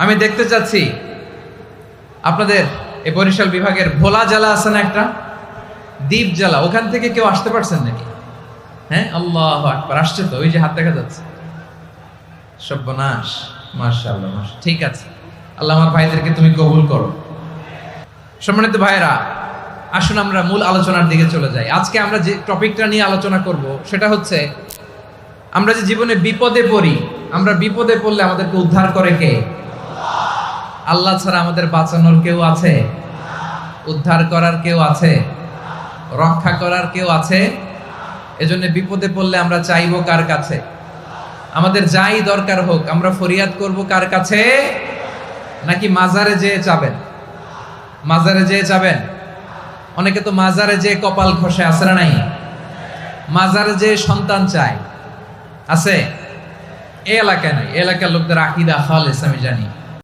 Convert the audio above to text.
আমি দেখতে চাচ্ছি আপনাদের এই বরিশাল বিভাগের ভোলা জেলা আছে না একটা, দ্বীপ জেলা, ওখান থেকে কেউ আসতে পারছেন নাকি? হ্যাঁ, আল্লাহু আকবার, আসছে তো, ওই যে হাত দেখা যাচ্ছে। সর্বনাশ, মাশাআল্লাহ, মাশাআল্লাহ। ঠিক আছে, আল্লাহ আমার ভাইদেরকে তুমি কবুল করো। সম্মানিত ভাইরা, আসুন আমরা মূল আলোচনার দিকে চলে যাই। আজকে আমরা যে টপিকটা নিয়ে আলোচনা করব সেটা হচ্ছে, আমরা যে জীবনে বিপদে পড়ি, আমরা বিপদে পড়লে আমাদেরকে উদ্ধার করে কে? আল্লাহ ছাড়া আমাদের বাঁচানোর কেউ আছে? উদ্ধার করার কেউ আছে? রক্ষা করার কেউ আছে? এজন্য বিপদে পড়লে আমরা চাইবো কার কাছে? আমাদের যাই দরকার হোক আমরা ফরিয়াদ করব কার কাছে? নাকি মাজারে যেয়ে চাবেন? মাজারে যেয়ে চাবেন? অনেকে তো মাজারে যেয়ে কপাল খসে, আছে না নাই? মাজারে যেয়ে সন্তান চায়, আছে? এই এলাকায় নাই, এই এলাকার লোকদের আকীদা খালেস আমি জানি।